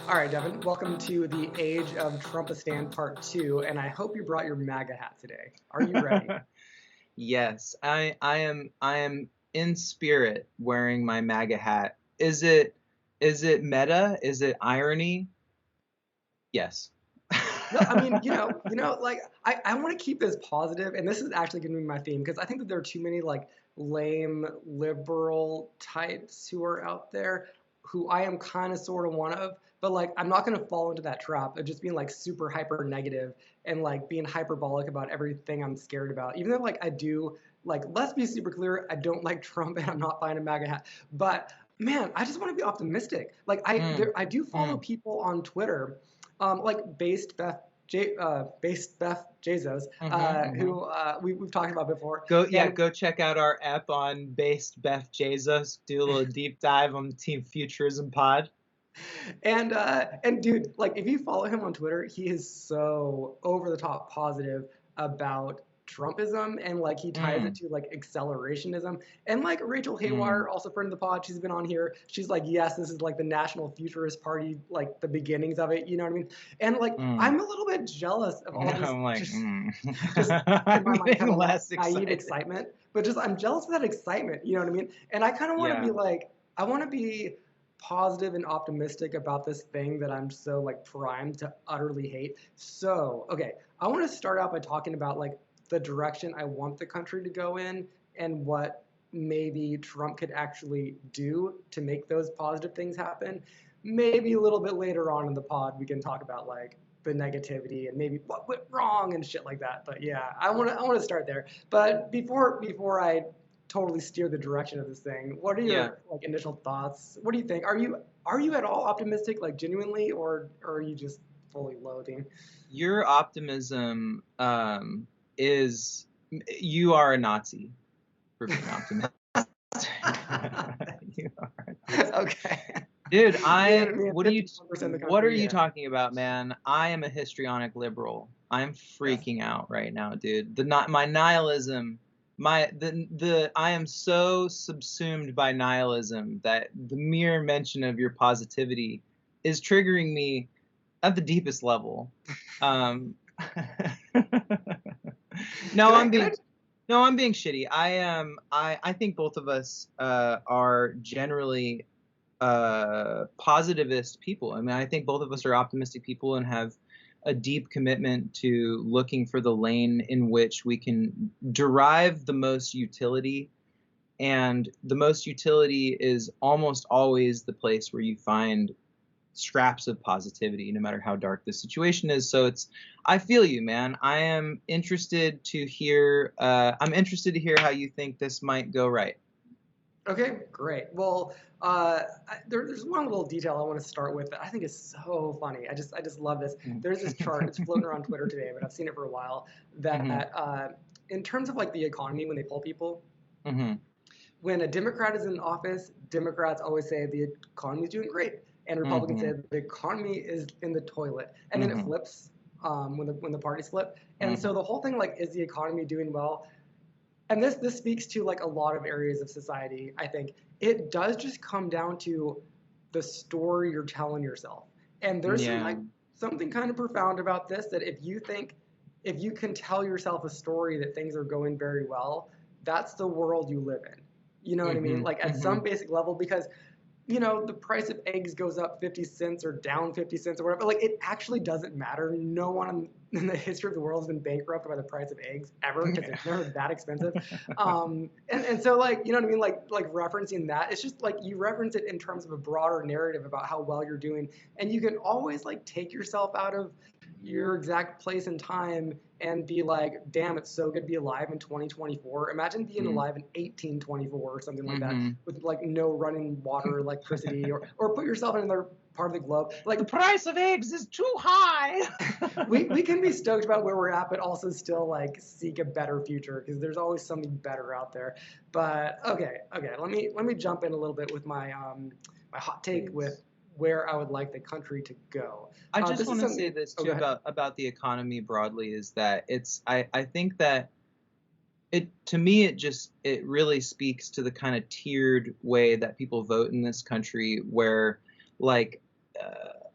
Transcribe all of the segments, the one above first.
All right, Devon, welcome to the Age of Trumpistan Part 2, and I hope you brought your MAGA hat today. Are you ready? Yes, I am in spirit wearing my MAGA hat. Is it meta? Is it irony? Yes. No, I mean, like I want to keep this positive, and this is actually going to be my theme because I think that there are too many like lame liberal types who are out there who I am kind of sort of one of, but like I'm not going to fall into that trap of just being like super hyper negative and like being hyperbolic about everything I'm scared about. Even though like I do like, let's be super clear, I don't like Trump and I'm not buying a MAGA hat, but man, I just want to be optimistic. Like Mm, I do follow mm, people on Twitter like based Beth Jesus, mhm. who we've talked about before, Yeah, and go check out our app on Based Beth Jesus. Do a little deep dive on the Team Futurism pod. and dude, like if you follow him on Twitter, he is so over the top positive about Trumpism, and like he ties it Mm, to like accelerationism. And like Rachel mm, Haywire, also friend of the pod, she's been on here. She's like, yes, this is like the National Futurist Party, like the beginnings of it. You know what I mean? And like mm. I'm a little bit jealous of all this, I'm like, just in my I'm mind, kind getting of less naive excited. excitement. But just I'm jealous of that excitement. You know what I mean? And I kind of want to be Yeah. like, I want to be positive and optimistic about this thing that I'm so like primed to utterly hate. So, okay, I want to start out by talking about like the direction I want the country to go in and what maybe Trump could actually do to make those positive things happen. Maybe a little bit later on in the pod we can talk about like the negativity and maybe what went wrong and shit like that. But yeah, I want to start there. But before I totally steer the direction of this thing. What are Yeah. your like initial thoughts? What do you think? Are you at all optimistic, like genuinely, or are you just fully loathing? Your optimism is you are a Nazi for being optimistic. You are a Nazi. Okay. Dude, Me and 51% of the what are country, you yeah. talking about, man? I am a histrionic liberal. I'm Yes. freaking out right now, dude. My nihilism, I am so subsumed by nihilism that the mere mention of your positivity is triggering me at the deepest level. Um, no, Can I I'm can I being no, I'm being shitty. I think both of us are generally positivist people. I mean, I think both of us are optimistic people and have a deep commitment to looking for the lane in which we can derive the most utility. And the most utility is almost always the place where you find scraps of positivity, no matter how dark the situation is. So I feel you, man. I'm interested to hear how you think this might go right. Okay, great. Well, there's one little detail I want to start with that I think is so funny. I just love this. There's this chart. It's floating around Twitter today, but I've seen it for a while. Hmm. That in terms of like the economy, when they poll people, Hmm. when a Democrat is in office, Democrats always say the economy is doing great, and Republicans say Hmm. the economy is in the toilet. And then it Hmm. flips when the parties flip. And so Hmm. the whole thing like, is the economy doing well? And this speaks to like a lot of areas of society. I think it does just come down to the story you're telling yourself. And there's some Yeah. like something kind of profound about this that if you can tell yourself a story that things are going very well, that's the world you live in. You know what I mean? Hmm. Like at some Hmm. basic level, because the price of eggs goes up 50 cents or down 50 cents or whatever. Like it actually doesn't matter. No one in the history of the world has been bankrupt by the price of eggs ever because it's never that expensive. And so like, you know what I mean? Like referencing that, it's just like you reference it in terms of a broader narrative about how well you're doing. And you can always like take yourself out of your exact place and time and be like, damn, it's so good to be alive in 2024. Imagine being alive in 1824 or something like that Hmm. with like no running water, electricity, or put yourself in another part of the globe. The Like price of eggs is too high. we can be stoked about where we're at, but also still like seek a better future because there's always something better out there. But okay, let me jump in a little bit with my hot take with Please. where I would like the country to go. I just This is want to say something. this Oh, too go ahead. about the economy broadly is that I think that it to me it really speaks to the kind of tiered way that people vote in this country where like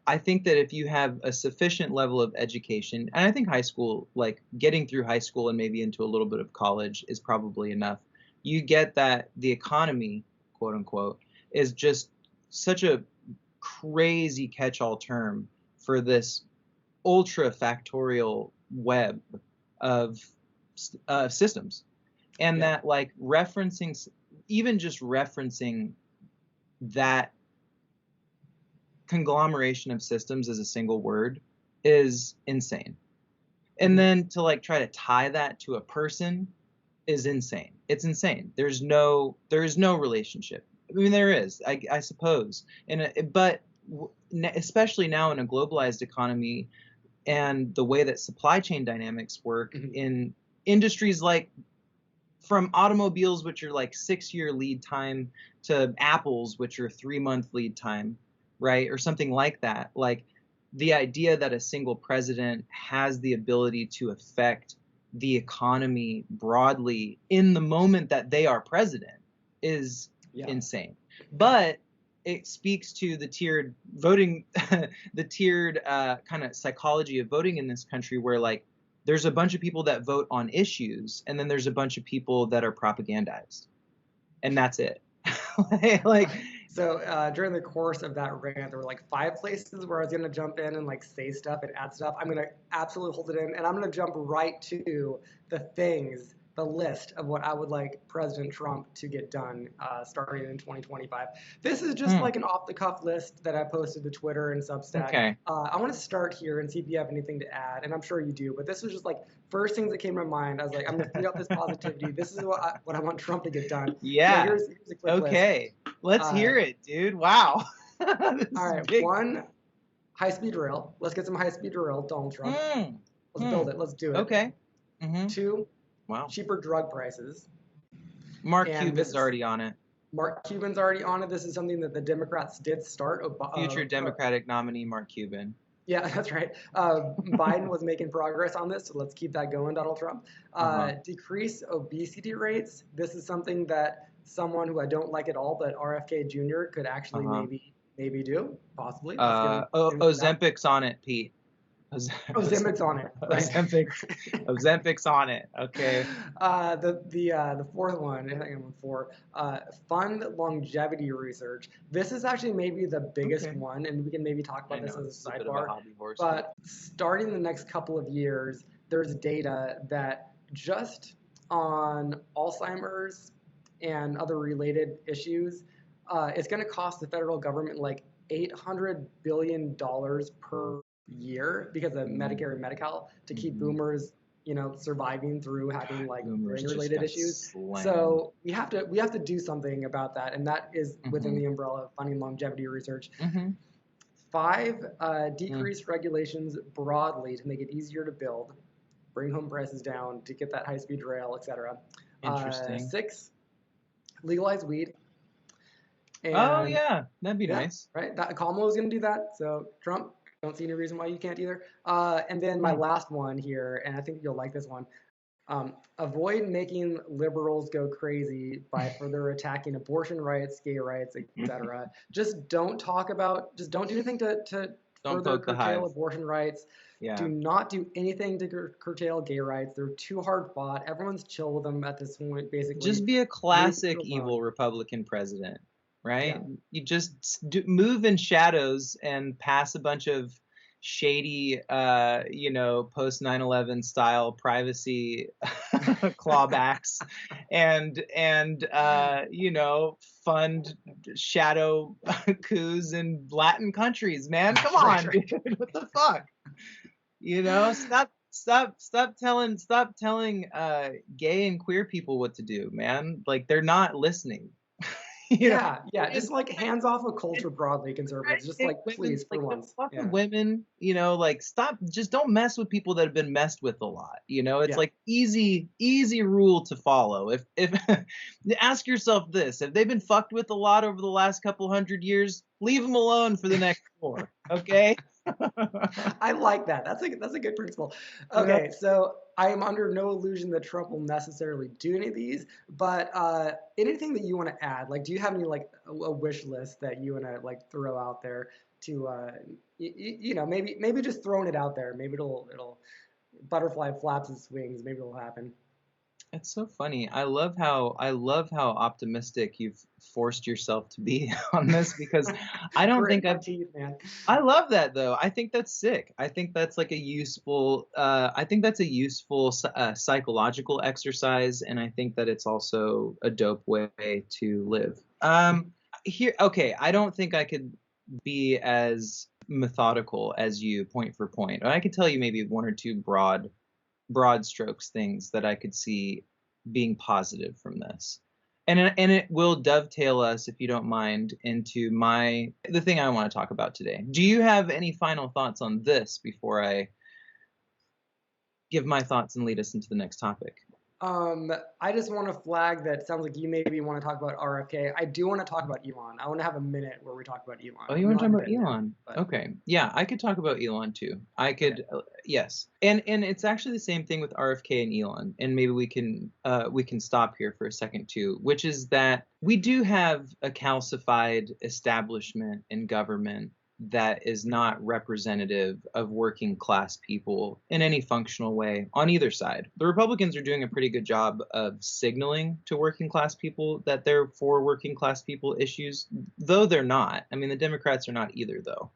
I think that if you have a sufficient level of education, and I think high school, like getting through high school and maybe into a little bit of college is probably enough. You get that the economy, quote unquote, is just such a crazy catch-all term for this ultra factorial web of systems. And Yeah. that like referencing, even just referencing that conglomeration of systems as a single word is insane. And Mhm. then to like try to tie that to a person is insane. It's insane. There is no relationship. I mean, there is, I suppose, but especially now in a globalized economy and the way that supply chain dynamics work Mhm. in industries like from automobiles, which are like 6-year lead time, to apples, which are 3-month lead time, right? Or something like that. Like the idea that a single president has the ability to affect the economy broadly in the moment that they are president is Yeah. insane. But it speaks to the tiered voting, the tiered kind of psychology of voting in this country, where like there's a bunch of people that vote on issues, and then there's a bunch of people that are propagandized, and that's it. Like, So during the course of that rant, there were like 5 places where I was gonna jump in and like say stuff and add stuff. I'm gonna absolutely hold it in, and I'm gonna jump right to the things, the list of what I would like President Trump to get done starting in 2025. This is just like an off-the-cuff list that I posted to Twitter and Substack. okay. I want to start here and see if you have anything to add, and I'm sure you do. But this was just like first things that came to my mind. I was like, I'm gonna feed out this positivity. This is what I want Trump to get done. So Yeah. here's a quick list. Okay. Let's hear it, dude. Wow. This All is right, big. 1, high-speed rail. Let's get some high-speed rail, Donald Trump. Let's build it. Let's do it. Okay. 2, Wow. cheaper drug prices. Mark And Cuban's already on it. Mark Cuban's already on it. This is something that the Democrats did start. Future Democratic nominee Mark Cuban. Yeah, that's right. Biden was making progress on this, so let's keep that going, Donald Trump. Decrease obesity rates. This is something that someone who I don't like at all, but RFK Jr. could actually maybe do, possibly. Ozempic's on it, Pete. Ozempic's on it. Right? Ozempic's on it. Okay. The fourth one, I think I'm on 4. Fund longevity research. This is actually maybe the biggest one, and we can maybe talk about this as a sidebar. But starting the next couple of years, there's data that just on Alzheimer's and other related issues, it's going to cost the federal government like $800 billion per year because of Medicare and Medi-Cal to keep boomers, surviving through having like brain-related issues. So we have to do something about that, and that is within the umbrella of funding longevity research. 5, decrease regulations broadly to make it easier to build, bring home prices down, to get that high-speed rail, etc. Interesting. 6, legalize weed. And, oh yeah, that'd be nice. Right, Kamala was going to do that, so Trump, don't see any reason why you can't either. And then my last one here, and I think you'll like this one. Avoid making liberals go crazy by further attacking abortion rights, gay rights, etc. Just don't do anything to further curtail abortion rights. Yeah. Do not do anything to curtail gay rights. They're too hard fought. Everyone's chill with them at this point, basically. Just be a classic evil Republican president, right? Yeah. You just move in shadows and pass a bunch of shady, post 9/11 style privacy clawbacks, and fund shadow coups in Latin countries. Man, come on, dude. What the fuck? Stop telling gay and queer people what to do, man. Like, they're not listening. Just like hands off of culture broadly, conservatives. Just like please, for once. Fuck with women, stop. Just don't mess with people that have been messed with a lot. It's like easy rule to follow. If ask yourself this: have they been fucked with a lot over the last couple hundred years? Leave them alone for the next 4. Okay. I like that. That's a good principle. Okay, so I am under no illusion that Trump will necessarily do any of these, but anything that you want to add, like, do you have any like a wish list that you want to like throw out there to, maybe just throwing it out there, maybe it'll butterfly flaps its wings, maybe it'll happen. It's so funny. I love how optimistic you've forced yourself to be on this because I don't Grit think my I've teeth, man. I love that though. I think that's sick. I think that's like a useful I think that's a useful psychological exercise, and I think that it's also a dope way to live. Here okay, I don't think I could be as methodical as you point for point. I could tell you maybe one or two broad strokes things that I could see being positive from this. And it will dovetail us, if you don't mind, into the thing I want to talk about today. Do you have any final thoughts on this before I give my thoughts and lead us into the next topic? I just want to flag that it sounds like you maybe want to talk about RFK. I do want to talk about Elon. I want to have a minute where we talk about Elon. Oh, you I'm want to not talk about dead now, Elon? but Okay. Yeah, I could talk about Elon too. I okay. could, yes. And it's actually the same thing with RFK and Elon. And maybe we can stop here for a second too, which is that we do have a calcified establishment in government that is not representative of working class people in any functional way on either side. The Republicans are doing a pretty good job of signaling to working class people that they're for working class people issues, though they're not. I mean, the Democrats are not either, though.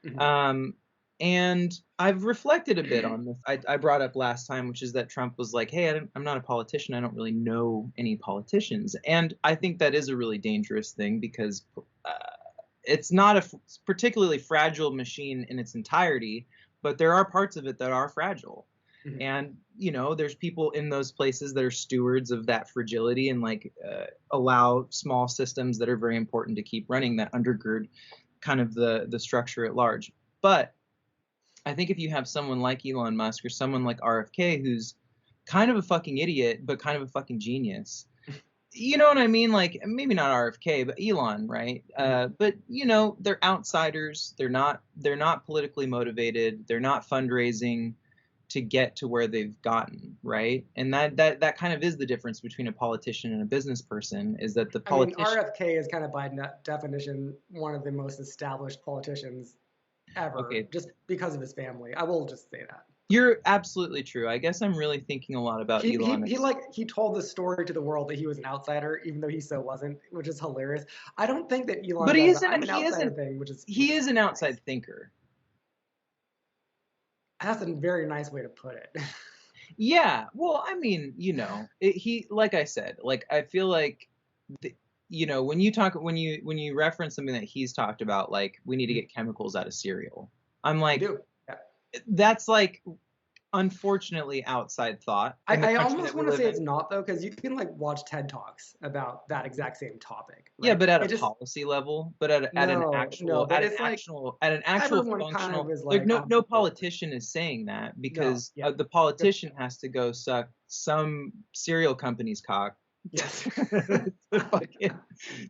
Mhm. And I've reflected a bit on this. I brought up last time, which is that Trump was like, hey, I'm not a politician. I don't really know any politicians. And I think that is a really dangerous thing because it's not a particularly fragile machine in its entirety, but there are parts of it that are fragile. Mhm. And there's people in those places that are stewards of that fragility and like allow small systems that are very important to keep running that undergird kind of the structure at large. But I think if you have someone like Elon Musk or someone like RFK who's kind of a fucking idiot but kind of a fucking genius, you know what I mean? Like maybe not RFK, but Elon, right? But they're outsiders. They're not politically motivated. They're not fundraising to get to where they've gotten, right? And that kind of is the difference between a politician and a business person, is that the I mean, politician. RFK is kind of by definition one of the most established politicians ever, Okay, just because of his family. I will just say that. you're absolutely true. I guess I'm really thinking a lot about Elon. He told the story to the world that he was an outsider, even though he so wasn't, which is hilarious. I don't think that Elon But he does the isn't. I'm an He outsider isn't. thing, which is He is an nice. outside thinker. That's a very nice way to put it. Yeah. Well, I mean, like I said, like I feel like, when you reference something that he's talked about, like we need to get chemicals out of cereal. I'm We like, do. Yeah. that's like unfortunately outside thought in the I country almost that we want to live say it's in. not though, because you can like watch TED Talks about that exact same topic, Yeah, right? but at a It just policy level, but at an no, actual but it's like everyone kind of functional, is like like no on no board. politician is saying that No, because yeah, the good. politician has to go suck some cereal company's cock Yes. to fucking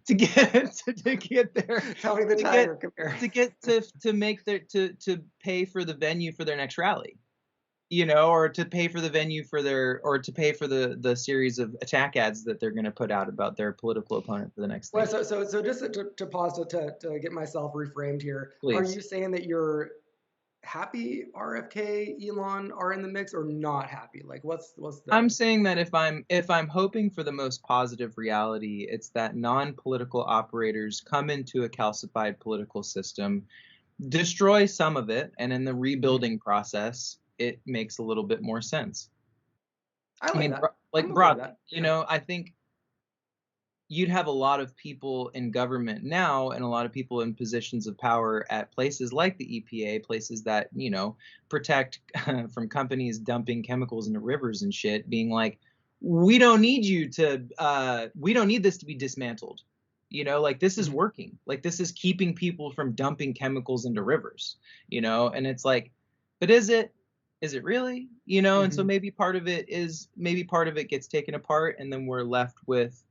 to get their Tony the to get Tiger comparison. to make their to pay for the venue for their next rally, or to pay for the venue for their, or to pay for the series of attack ads that they're going to put out about their political opponent for the next Well, thing. so just to pause to get myself reframed here, are Please. you saying that you're happy RFK, Elon are in the mix, or not happy? Like, what's I'm the saying that if I'm hoping for the most positive reality, it's that non-political operators come into a calcified political system, destroy some of it, and in the Mhm. rebuilding process, it makes a little bit more sense. I I like mean, that. like I'm okay with broadly, that. Yeah. I think you'd have a lot of people in government now and a lot of people in positions of power at places like the EPA, places that, protect from companies dumping chemicals into rivers and shit, being like, we don't need this to be dismantled. Like this is Mhm. working. Like this is keeping people from dumping chemicals into rivers, and it's like, but is it? Is it really? And so Mhm. maybe part of it gets taken apart and then we're left with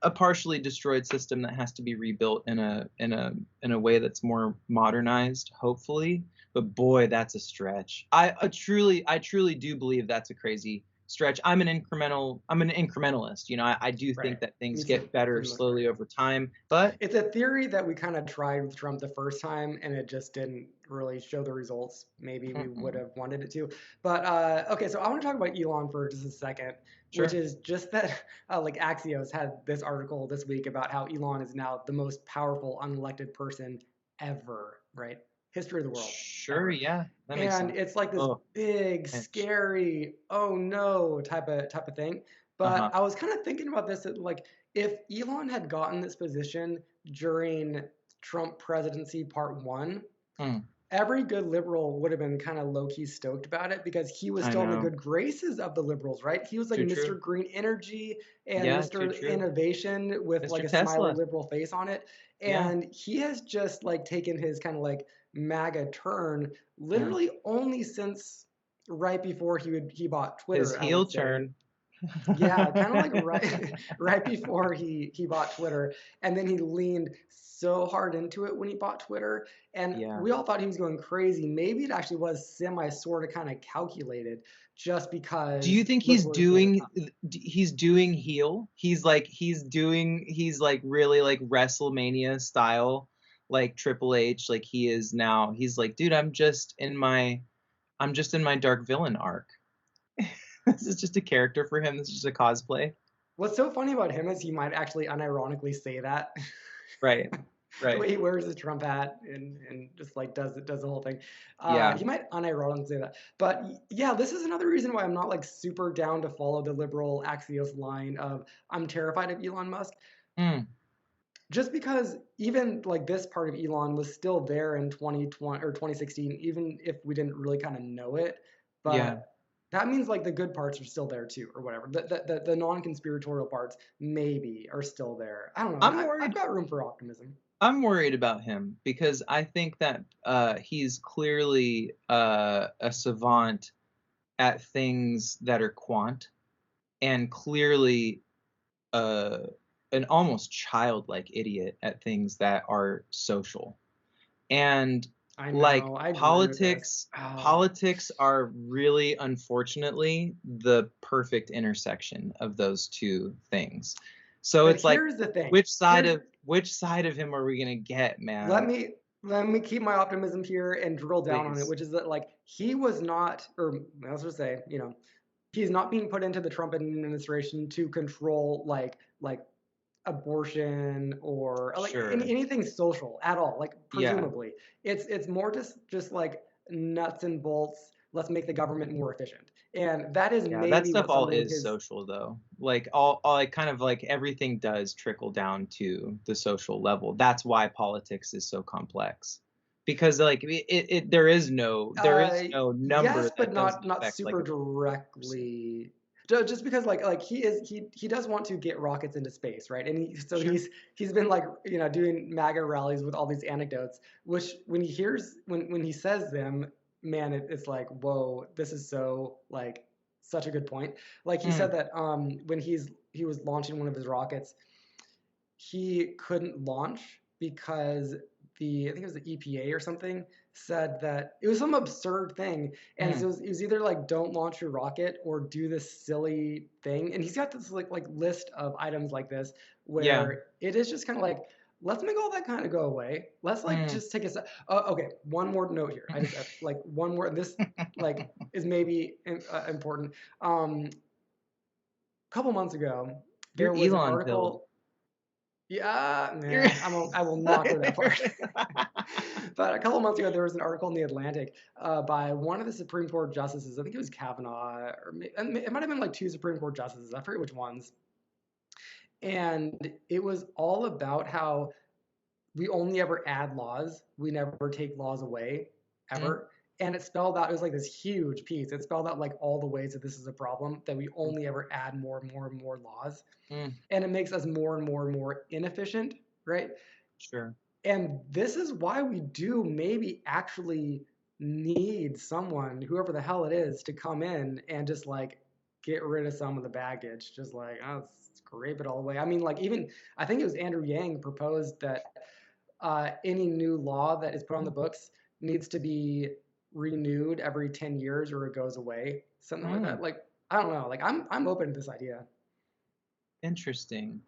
a partially destroyed system that has to be rebuilt in a way that's more modernized, hopefully. but boy, that's a stretch. I truly do believe that's a crazy stretch. I'm an incrementalist. I do Right. think that Me things too, get for better the most part. slowly over time, but It's a theory that we kind of tried with Trump the first time, and it just didn't really show the results maybe we would mm-mm. have wanted it to. But okay, so I want to talk about Elon for just a second, which Sure. is just that like Axios had this article this week about how Elon is now the most powerful unelected person ever, right? History of the world, Sure, ever. yeah, that makes And sense. it's like this Oh, big, pinch. scary, oh no type of thing. But Uh-huh. I was kind of thinking about this that like if Elon had gotten this position during Trump presidency part one, Mm, every good liberal would have been kind of low key stoked about it because he was I still in the know. good graces of the liberals, right? He was like Too true. Mr. Green Energy and Yeah, too Mr. true. Innovation with Mr. like a smiley Tesla. liberal face on it. Yeah. And he has just like taken his kind of like MAGA turn Mm. literally only since right before he bought His Twitter, I heel would say. turn. Yeah, kind of like right before he bought Twitter, and then he leaned so hard into it when he bought Twitter, and Yeah. we all thought he was going crazy. Maybe it actually was semi sort of kind of calculated, just Do you because think look where he ended up. he's doing heel? He's like really like WrestleMania style, like Triple H, like he is now. He's like, dude, I'm just in my dark villain arc. This is just a character for him. This is just a cosplay. What's so funny about him is he might actually unironically say that. Right. The Right. way he wears his Trump hat and just like does the whole thing. Yeah. He might unironically say that, but yeah, this is another reason why I'm not like super down to follow the liberal Axios line of I'm terrified of Elon Musk, Mm, just because even like this part of Elon was still there in 2020 or 2016, even if we didn't really kind of know it, yeah. but. That means like the good parts are still there too, or whatever. The non-conspiratorial parts maybe are still there. I don't know. I'm I've worried. got room for optimism. I'm worried about him because I think that he's clearly a savant at things that are quant and clearly uh, an almost childlike idiot at things that are social. And I like know. I agree with this. politics, Oh, politics are really, unfortunately, the perfect intersection of those two things. So but it's like, here's the thing. which side Here's of which side of him are we gonna get, let man? me let me keep my optimism here and drill down on it, Please. which is that like he was not, or let's just say, he's not being put into the Trump administration to control like abortion or like Sure. anything social at all. Like Yeah. presumably, it's more just like nuts and bolts. Let's make the government more efficient, and that is Yeah, that maybe stuff what all someone with is his social though. Like all like kind of like everything does trickle down to the social level. That's why politics is so complex. Because like there is no number yes, but that doesn't not affect like super a person. directly. Just because like he does want to get rockets into space, right? And Sure. he's been like doing MAGA rallies with all these anecdotes, which when he hears when he says them, man, it's like whoa, this is so like such a good point. Like he said Mm, that when he was launching one of his rockets, he couldn't launch because I think it was the EPA or something said that it was some absurd thing, and so mm. it was either like don't launch your rocket or do this silly thing, and he's got this like list of items like this Yeah. where it is just kind of like let's make all that kind of go away. Let's like Mm. just take a sec. Okay, one more note here. I just like one more. This like is maybe important. A couple months ago, You're there was an Elon pilled. article. Yeah, You're nah, I will not go that far. But a couple months ago, there was an article in the Atlantic by one of the Supreme Court justices. I think it was Kavanaugh, it might have been like two Supreme Court justices. I forget which ones. And it was all about how we only ever add laws, we never take laws away, Mm, ever. And it spelled out, it was like this huge piece. It spelled out like all the ways that this is a problem, that we mm, only ever add more and more and more laws. mm. And it makes us more and more and more inefficient, right? Sure. And this is why we do maybe actually need someone, whoever the hell it is, to come in and just like get rid of some of the baggage. Just like, oh, scrape it all away. I mean, like, even I think it was Andrew Yang proposed that any new law that is put on the books needs to be renewed every 10 years or it goes away, something like Hmm. that. Like, I don't know. Like, I'm open to this idea. Interesting.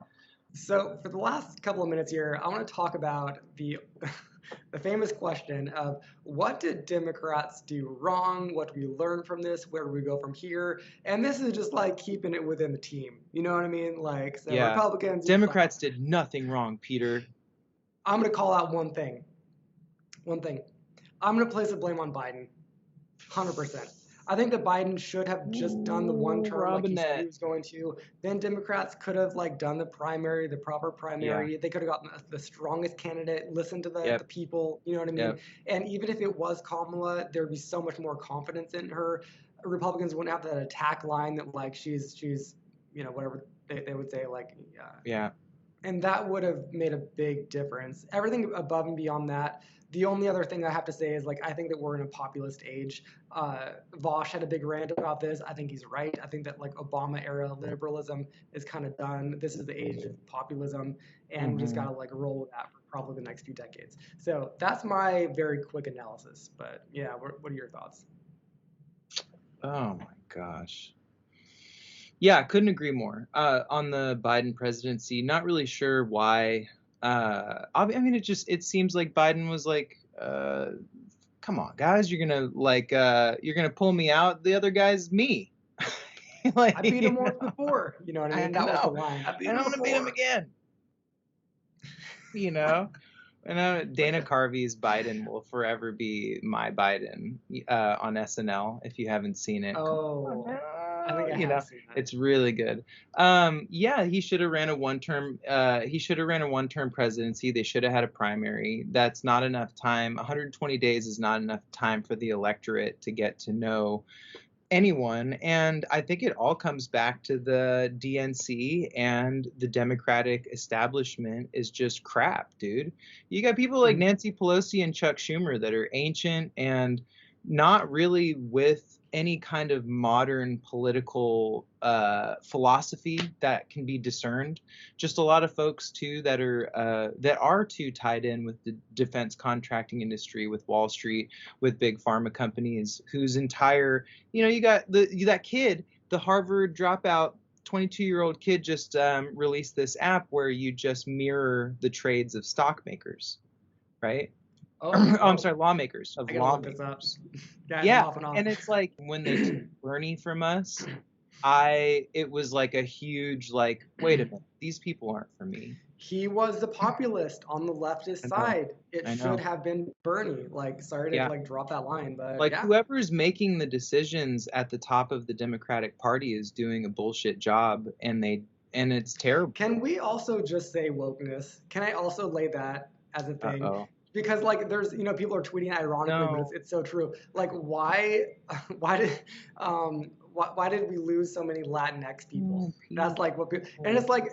So for the last couple of minutes here, I want to talk about the the famous question of what did Democrats do wrong? What do we learn from this? Where do we go from here? And this is just like keeping it within the team. You know what I mean? Like, so Yeah. Republicans, Democrats did nothing wrong, Peter. I'm going to call out one thing. One thing. I'm going to place the blame on Biden. 100%. I think that Biden should have just done the one Ooh, term like he said he Robinette. was going to. Then Democrats could have like done the primary, the proper Yeah. primary. They could have gotten the strongest candidate, listened to the Yep. people, you know what I mean? Yep. And even if it was Kamala, there'd be so much more confidence in her. Republicans wouldn't have that attack line that like she's whatever they would say like Yeah. and that would have made a big difference. Everything above and beyond that, the only other thing I have to say is like I think that we're in a populist age. Vosh had a big rant about this. I think he's right. I think that like Obama era liberalism is kind of done. This is the age of populism, and we just Hmm. got to like roll with that for probably the next few decades. So that's my very quick analysis. But yeah, what are your thoughts? Oh my gosh. Yeah, couldn't agree more. On the Biden presidency, not really sure why. I mean, it seems like Biden was like, come on, guys, you're gonna pull me out. The other guy's me. I Like, beat him once before. You know what I I mean? That was the know, line. I beat and him I'm gonna beat him before. again. You know. Dana Carvey's Biden will forever be my Biden on SNL. If you haven't seen it, come on, Oh, I now. think I have seen that. It's really good. Yeah, he should have ran a one-term. He should have ran a one-term presidency. They should have had a primary. That's not enough time. 120 days is not enough time for the electorate to get to know anyone. And I think it all comes back to the DNC, and the Democratic establishment is just crap, dude. You got people like Mhm. Nancy Pelosi and Chuck Schumer that are ancient and not really with any kind of modern political philosophy that can be discerned. Just a lot of folks too that are too tied in with the defense contracting industry, with Wall Street, with big pharma companies, whose entire, you got that kid, the Harvard dropout 22-year-old kid just released this app where you just mirror the trades of stock makers, right? Oh, Oh, I'm whoa. sorry, lawmakers, of I gotta look this up. lawmakers. Guys, I'm Yeah, off and off. and it's like when they took Bernie from us, it was like a huge like, wait a minute, these people aren't for me. He was the populist on the leftist I know, side. It I should know. have been Bernie. Like, sorry to Yeah. like drop that line, but Like yeah. whoever's making the decisions at the top of the Democratic Party is doing a bullshit job, and it's terrible. Can we also just say wokeness? Can I also lay that as a thing? Uh-oh. Because like there's people are tweeting ironically, but No. it's so true. Like why why did why did we lose so many Latinx people? Oh, That's like what people, and it's like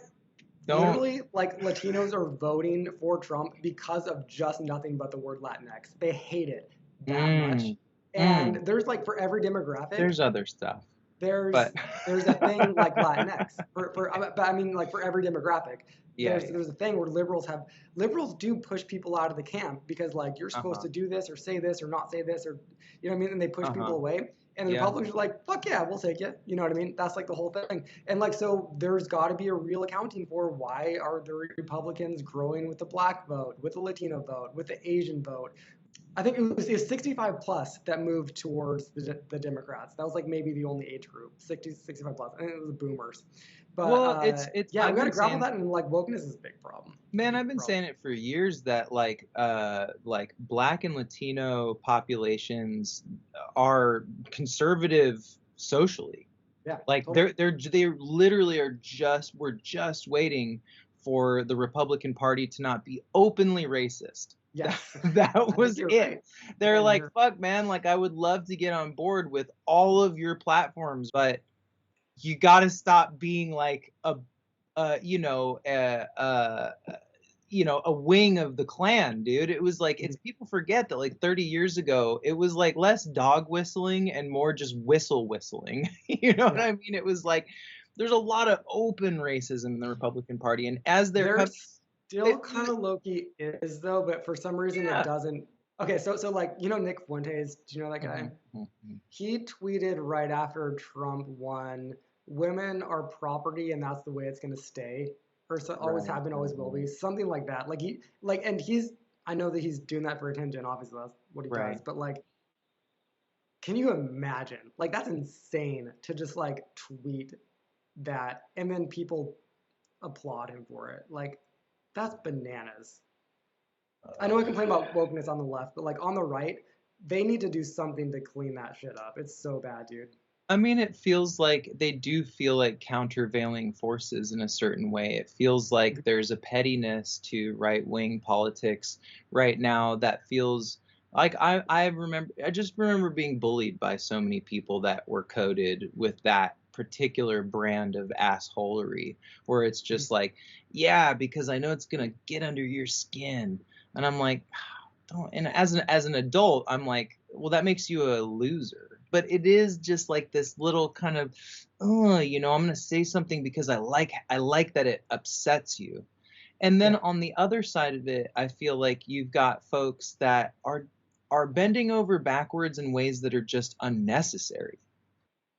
don't. literally like Latinos are voting for Trump because of just nothing but the word Latinx. They hate it that much. Mm, mm. And there's like for every demographic, There's other stuff, there's but there's a thing like Latinx but I mean like for every demographic. yeah, There's a thing where liberals do push people out of the camp because like you're supposed uh-huh, to do this or say this or not say this or you know what I mean, and they push uh-huh, people away. And the yeah, Republicans are like, fuck yeah, we'll take you. You know what I mean? That's like the whole thing. And like, so there's got to be a real accounting for why are the Republicans growing with the black vote, with the Latino vote, with the Asian vote. I think it was 65 plus that moved towards the Democrats. That was like maybe the only age group, 65 plus. I think it was the boomers. But well, it's yeah, we I've got to been grapple saying, that, and like wokeness is a big problem. man, I've Big been problem. saying it for years that like Black and Latino populations are conservative socially. Yeah, Like totally. they literally we're just waiting for the Republican Party to not be openly racist. Yes, That I think was you're it. right. They're Yeah, like, you're. fuck, man, like I would love to get on board with all of your platforms, but you got to stop being like a wing of the Klan, dude. It was like, it's people forget that like 30 years ago, it was like less dog whistling and more just whistle whistling. You know what Yeah, I mean? It was like there's a lot of open racism in the Republican Party, and as they're coming, there's still it, kind of low key is though, but for some reason it yeah, doesn't. Okay, so like you know Nick Fuentes, do you know that guy? Mm-hmm. He tweeted right after Trump won, "Women are property, and that's the way it's going to stay," or so, always Right, have been, always will be, right, something like that. Like he and he's I know that he's doing that for attention. Obviously, that's what he does. right. But like, can you imagine? Like that's insane to just like tweet that, and then people applaud him for it. Like that's bananas. I know I complain about wokeness on the left, but like on the right, they need to do something to clean that shit up. It's so bad, dude. I mean, it feels like they do feel like countervailing forces in a certain way. It feels like there's a pettiness to right-wing politics right now that feels like I just remember being bullied by so many people that were coded with that particular brand of assholery, where it's just like, yeah, because I know it's gonna get under your skin. And I'm like, don't. And as an adult, I'm like, well, that makes you a loser. But it is just like this little kind of, oh, I'm gonna say something because I like that it upsets you. And then Yeah. on the other side of it, I feel like you've got folks that are bending over backwards in ways that are just unnecessary,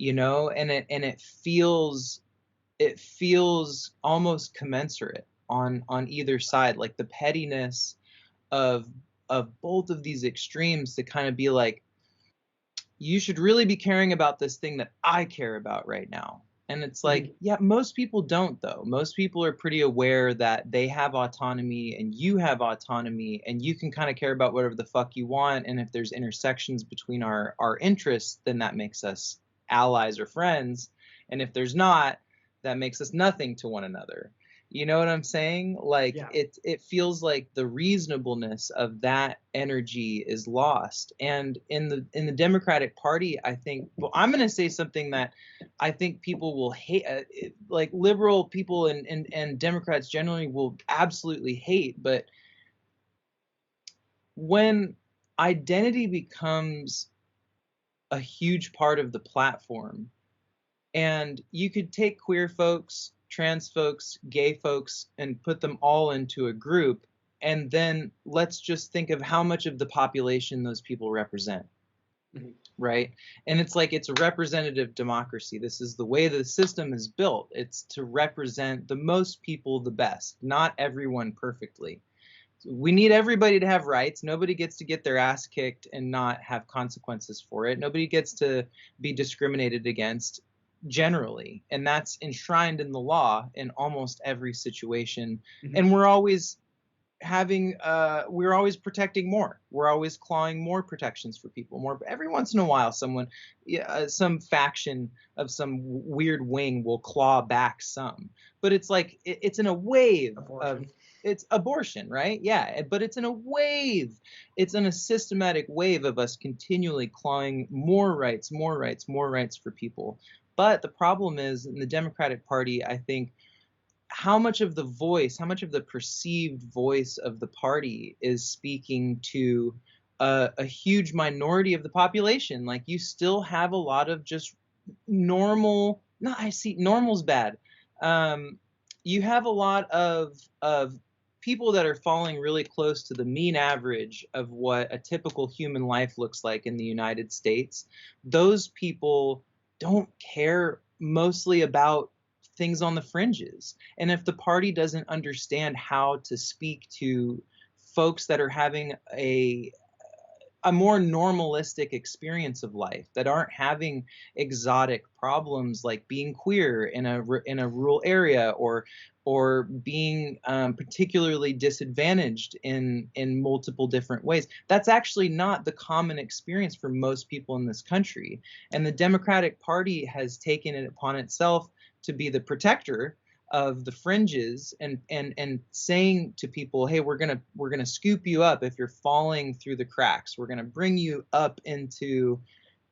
and it feels almost commensurate on either side, like the pettiness of both of these extremes to kind of be like, you should really be caring about this thing that I care about right now. And it's like, Mhm. yeah, most people don't though. Most people are pretty aware that they have autonomy and you have autonomy and you can kind of care about whatever the fuck you want. And if there's intersections between our interests, then that makes us allies or friends. And if there's not, that makes us nothing to one another. You know what I'm saying? Like Yeah. it feels like the reasonableness of that energy is lost. And in the Democratic Party, I think, well, I'm going to say something that I think people will hate, like liberal people and Democrats generally will absolutely hate. But when identity becomes a huge part of the platform, and you could take queer folks, trans folks, gay folks, and put them all into a group. And then let's just think of how much of the population those people represent, Mhm. right? And it's like it's a representative democracy. This is the way the system is built. It's to represent the most people the best, not everyone perfectly. We need everybody to have rights. Nobody gets to get their ass kicked and not have consequences for it. Nobody gets to be discriminated against generally. And that's enshrined in the law in almost every situation. Mhm. And we're always protecting more. We're always clawing more protections for people more. But every once in a while, some faction of some weird wing will claw back some. But it's like it's in a wave of Abortion. it's abortion, right? Yeah, but it's in a wave. It's in a systematic wave of us continually clawing more rights, more rights, more rights for people. But the problem is in the Democratic Party, I think how much of the perceived voice of the party is speaking to a huge minority of the population. Like you still have a lot of just normal. No, I see normal's bad. Um, you have a lot of people that are falling really close to the mean average of what a typical human life looks like in the United States. Those people don't care mostly about things on the fringes. And if the party doesn't understand how to speak to folks that are having a more normalistic experience of life, that aren't having exotic problems like being queer in a rural area, or being particularly disadvantaged in multiple different ways. That's actually not the common experience for most people in this country. And the Democratic Party has taken it upon itself to be the protector of the fringes, and saying to people, hey, we're gonna scoop you up if you're falling through the cracks. We're gonna bring you up into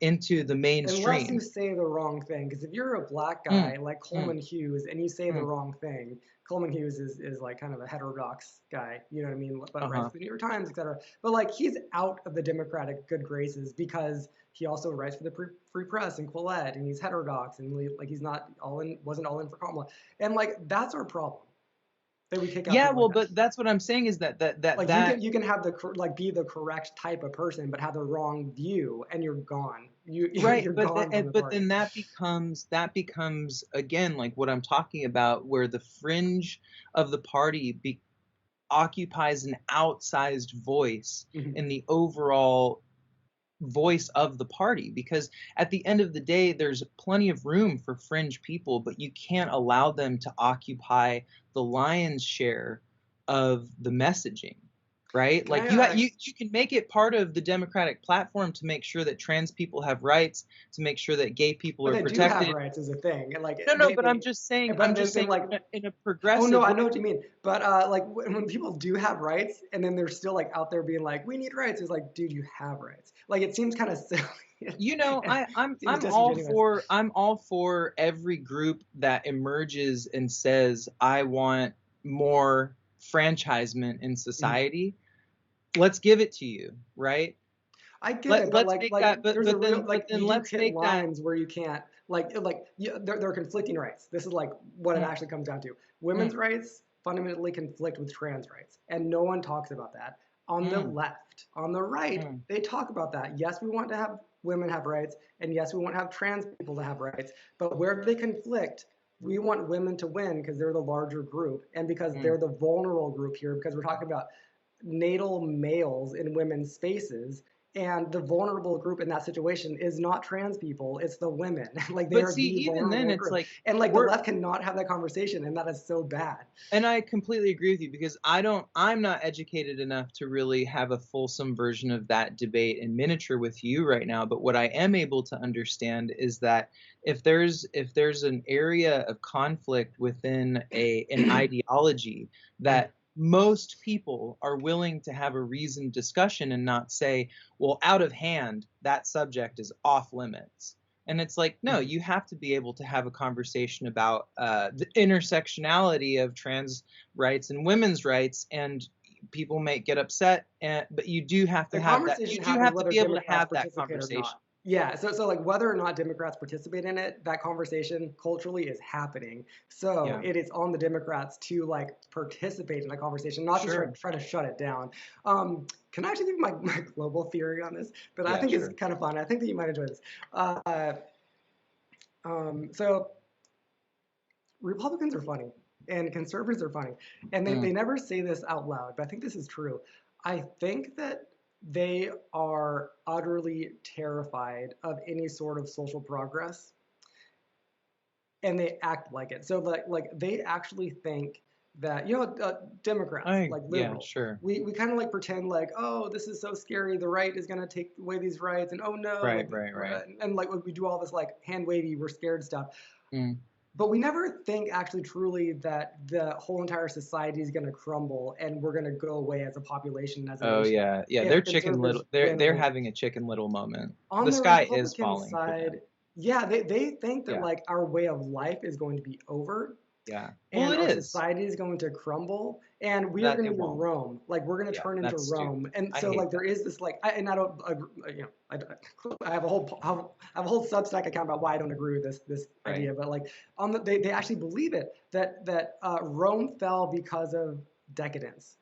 the Unless you mainstream. say the wrong thing, because if you're a black Mm, guy like mm, Coleman Hughes and you say the mm, wrong thing, Coleman Hughes is like kind of a heterodox guy, you know what I mean? But writes uh-huh. for the New York Times, etc. But like he's out of the Democratic good graces because he also writes for the Free Press and Quillette, and he's heterodox, and like he's not all in, wasn't all in for Kamala, and like that's our problem. that we kick out Yeah, people like well, that. but that's what I'm saying is Like you can have like be the correct type of person, but have the wrong view, and you're gone. right, You're gone from the but party. then that becomes again like what I'm talking about, where the fringe of the party occupies an outsized voice Mhm. in the overall voice of the party, because at the end of the day there's plenty of room for fringe people, but you can't allow them to occupy the lion's share of the messaging, right? Can Like I you can make it part of the democratic platform to make sure that trans people have rights, to make sure that gay people but are they do have protected. rights as a thing, and like No, but I'm just saying, but then like, in a oh no, progressive I way. know what you mean. But like when people do have rights, and then they're still like out there being like, we need rights. It's like, dude, you have rights. Like it seems kind of silly. You know, And it seems disingenuous. I'm all for every group that emerges and says, I want more franchisement in Mhm. society. Let's give it to you, right? I get it, but Let's make like that, there's a real but like then you do let's hit make that. lines where you can't there are conflicting rights. This is like what it Mm, actually comes down to. mm, Women's rights fundamentally conflict with trans rights, and no one talks about that. On the mm, left, on the right, mm, they talk about that. Yes, we want to have women have rights, and yes, we want to have trans people to have rights. But where they conflict, we want women to win because they're the larger group, and because mm. they're the vulnerable group here. Because we're talking about natal males in women's spaces, and the vulnerable group in that situation is not trans people, it's the women. Like they But are see, the even then, vulnerable it's group, like and like the we're left cannot have that conversation, and that is so bad. And I completely agree with you, because I'm not educated enough to really have a fulsome version of that debate in miniature with you right now. But what I am able to understand is that if there's an area of conflict within an ideology, that most people are willing to have a reasoned discussion and not say, well, out of hand, that subject is off limits. And it's like, no, you have to be able to have a conversation about the intersectionality of trans rights and women's rights. And people may get upset, but you do have to The have that. conversation You do happens have to whether be able to Democrats have that participate or conversation. not. Yeah, so like whether or not Democrats participate in it, that conversation culturally is happening. So Yeah, it is on the Democrats to like participate in the conversation, not just sure. try to shut it down. Can I actually give my global theory on this that I Yeah, think is sure. kind of fun? I think that you might enjoy this. So Republicans are funny and conservatives are funny. And Mm, they never say this out loud, but I think this is true. I think that they are utterly terrified of any sort of social progress, and they act like it. So like they actually think that, Democrats, like yeah, liberals, sure. we kind of like pretend like, oh, this is so scary, the right is going to take away these rights, and oh no, Right, like right, right. and like we do all this like hand wavy, we're scared stuff. Mm. But we never think actually truly that the whole entire society is going to crumble and we're going to go away as a population, as a Oh nation, yeah, yeah. if They're chicken conservatives little. They're win the they're war. having a chicken little moment. On The the sky is Republican falling for side, them. yeah, they think that Yeah, like our way of life is going to be over, yeah. Well, and it our is. society is going to crumble, and we are That going to it be won't. Rome. Like we're going to Yeah, turn into that's Rome. stupid. And I so hate like there that. is this like and I don't I have a whole Substack account about why I don't agree with this Right. idea, but like they actually believe it that Rome fell because of decadence.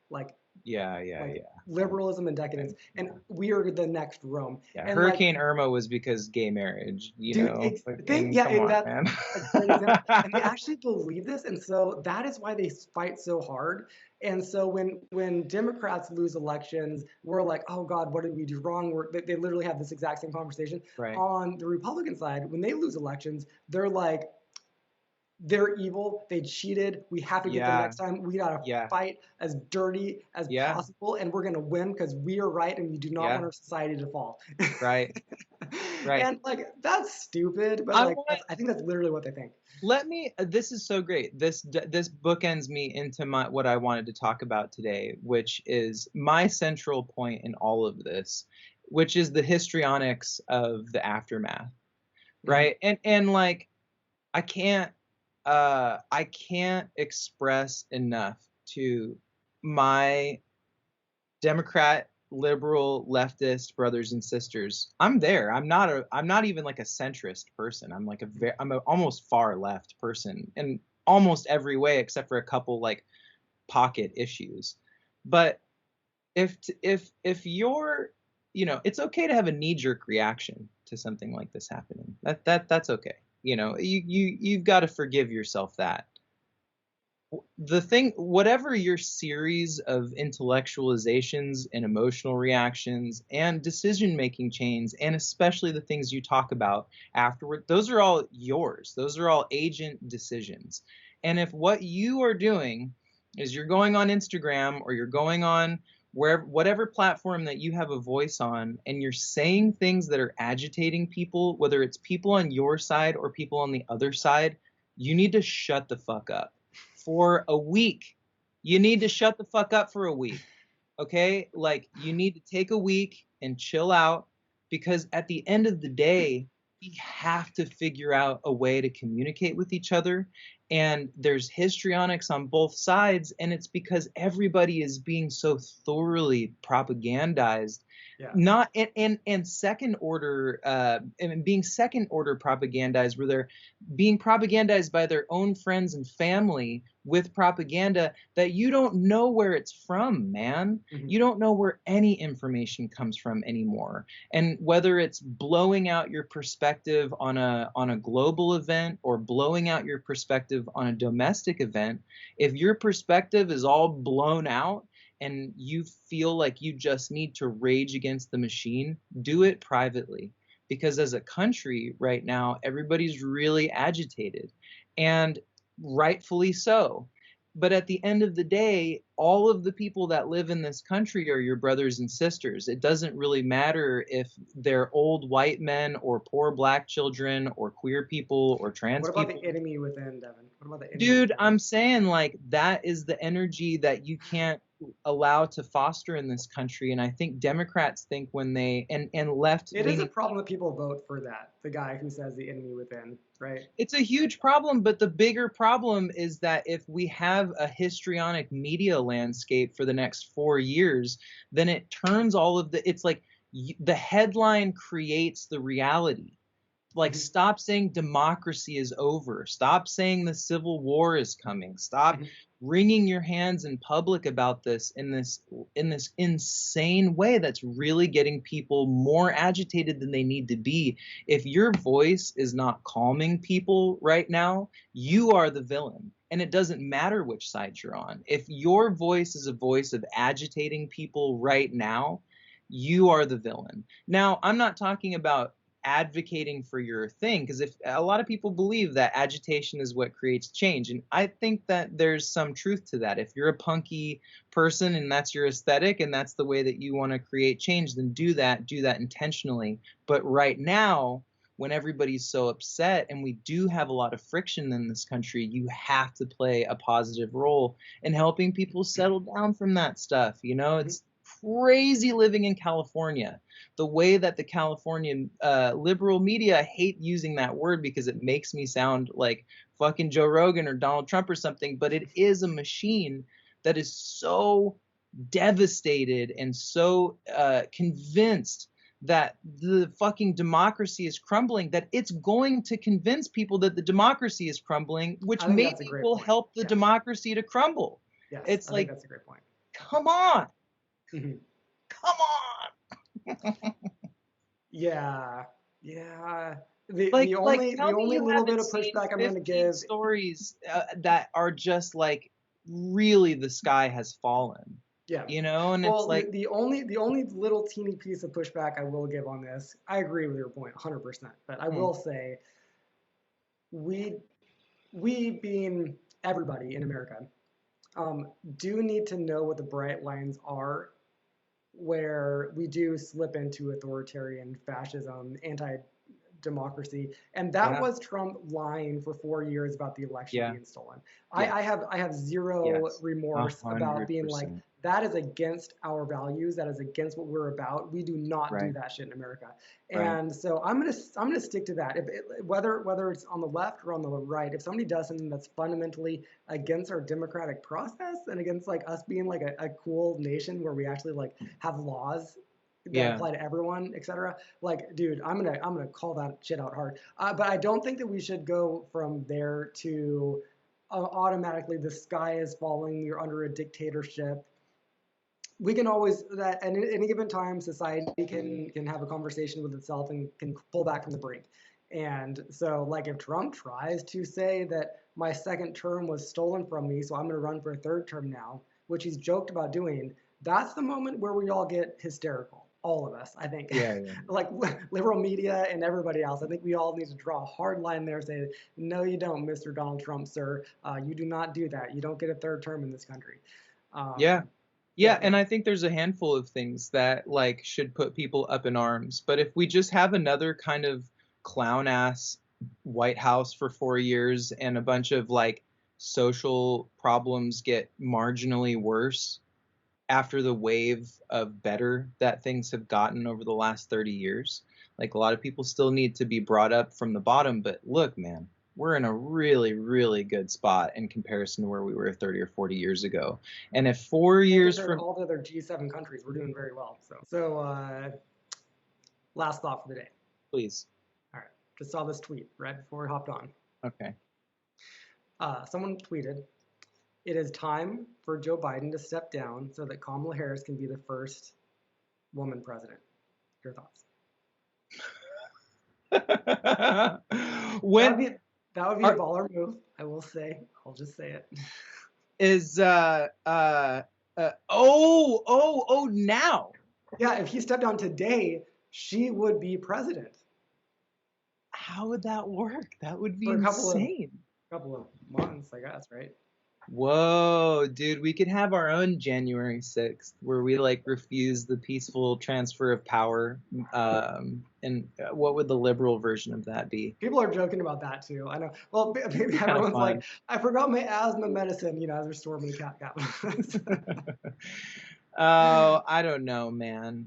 Yeah, yeah, Like yeah. liberalism and decadence, Right. and Yeah. we are the next Rome. Yeah. And like, Hurricane Irma was because gay marriage, dude, Fucking yeah, come and on, that's man. a great example. And they actually believe this, and so that is why they fight so hard. And so when Democrats lose elections, we're like, oh God, what did we do wrong? They literally have this exact same conversation. Right. On the Republican side, when they lose elections, they're like, they're evil. They cheated. We have to get them Yeah. next time. We gotta Yeah. fight as dirty as Yeah. possible, and we're gonna win because we are right, and we do not want Yeah. our society to fall. Right. Right. And like that's stupid, but I like want I think that's literally what they think. Let me this is so great. This bookends me into my what I wanted to talk about today, which is my central point in all of this, which is the histrionics of the aftermath, Mhm. right? And like I can't express enough to my Democrat, liberal, leftist brothers and sisters. I'm there. I'm not even like a centrist person. I'm a almost far left person in almost every way except for a couple like pocket issues. But if you're, you know, it's okay to have a knee-jerk reaction to something like this happening. That's okay. You know, you've got to forgive yourself that. The thing, whatever your series of intellectualizations and emotional reactions and decision making chains, and especially the things you talk about afterward, those are all yours. Those are all agent decisions. And if what you are doing is you're going on Instagram or you're going on wherever, whatever platform that you have a voice on, and you're saying things that are agitating people, whether it's people on your side or people on the other side, you need to shut the fuck up for a week. You need to shut the fuck up for a week. Okay? Like, you need to take a week and chill out, because at the end of the day, we have to figure out a way to communicate with each other. And there's histrionics on both sides, and it's because everybody is being so thoroughly propagandized. Yeah. Not and second order and being second order propagandized, where they're being propagandized by their own friends and family with propaganda that you don't know where it's from, man. Mm-hmm. You don't know where any information comes from anymore. And whether it's blowing out your perspective on a global event or blowing out your perspective on a domestic event, if your perspective is all blown out and you feel like you just need to rage against the machine, do it privately. Because as a country right now, everybody's really agitated, and rightfully so. But at the end of the day, all of the people that live in this country are your brothers and sisters. It doesn't really matter if they're old white men or poor black children or queer people or trans people. What about the enemy within, Devon? What about the enemy Dude, within? I'm saying, like, that is the energy that you can't allow to foster in this country. And I think Democrats think when they and left It is a problem that people vote for that, the guy who says the enemy within, right? It's a huge problem, but the bigger problem is that if we have a histrionic media landscape for the next 4 years, then it turns all of it's like the headline creates the reality. Like, stop saying democracy is over. Stop saying the Civil War is coming. Stop wringing your hands in public about this in this insane way that's really getting people more agitated than they need to be. If your voice is not calming people right now, you are the villain. And it doesn't matter which side you're on. If your voice is a voice of agitating people right now, you are the villain. Now, I'm not talking about advocating for your thing, because if a lot of people believe that agitation is what creates change, and I think that there's some truth to that. If you're a punky person and that's your aesthetic and that's the way that you want to create change, then do that intentionally. But right now, when everybody's so upset and we do have a lot of friction in this country, you have to play a positive role in helping people settle down from that stuff. You know, it's crazy living in California. The way that the California liberal media, I hate using that word because it makes me sound like fucking Joe Rogan or Donald Trump or something, but it is a machine that is so devastated and so convinced that the fucking democracy is crumbling, that it's going to convince people that the democracy is crumbling, which maybe will help the democracy to crumble. Yes, it's I think that's a great point. Come on. Come on. Yeah. The only little bit of pushback I'm going to give stories that are just like really the sky has fallen. Yeah. You know, and well, it's like the only little teeny piece of pushback I will give on this, I agree with your point 100%, but I will say we being everybody in America do need to know what the bright lines are where we do slip into authoritarian fascism, anti-democracy, and that was Trump lying for 4 years about the election being stolen. I have zero remorse 100%. About being like, that is against our values. That is against what we're about. We do not do that shit in America. And so I'm gonna stick to that. Whether it's on the left or on the right, if somebody does something that's fundamentally against our democratic process and against like us being like a cool nation where we actually like have laws that apply to everyone, etc. Like, dude, I'm gonna call that shit out hard. But I don't think that we should go from there to automatically the sky is falling, you're under a dictatorship. We can always that at any given time society can have a conversation with itself and can pull back from the brink. And so like if Trump tries to say that my second term was stolen from me, so I'm going to run for a third term now, which he's joked about doing, that's the moment where we all get hysterical, all of us, I think. Yeah, yeah. Like liberal media and everybody else, I think we all need to draw a hard line there, say no you don't, Mr. Donald Trump, sir. You do not do that. You don't get a third term in this country. Yeah. um, Yeah, and I think there's a handful of things that like should put people up in arms. But if we just have another kind of clown ass White House for 4 years and a bunch of like social problems get marginally worse after the wave of better that things have gotten over the last 30 years, like a lot of people still need to be brought up from the bottom. But look, man, we're in a really, really good spot in comparison to where we were 30 or 40 years ago. And if 4 years compared to from, all the other G7 countries, we're doing very well. So last thought for the day. please. All right, just saw this tweet right before we hopped on. Okay. Someone tweeted, "It is time for Joe Biden to step down so that Kamala Harris can be the first woman president." Your thoughts? When that would be a baller move, I will say. I'll just say it. is now. Yeah, if he stepped down today, she would be president How would that work? That would be for a insane. couple of months, I guess, right? Whoa, dude, we could have our own January 6th where we like refuse the peaceful transfer of power. And what would the liberal version of that be? People are joking about that too. I know. Well, maybe Kind of everyone's fun. like, I forgot my asthma medicine, as we're storming the Capitol. Oh, I don't know, man.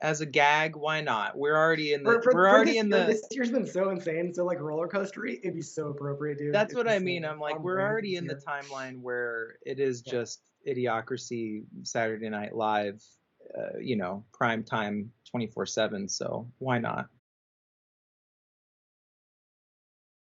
As a gag, why not? We're already in the This year's been so insane, so like roller coastery, it'd be so appropriate, dude. That's It's what I insane. mean. I'm like, On we're brand for already this in the year. timeline where it is Yeah. just Idiocracy, Saturday Night Live, prime time 24/7. So why not?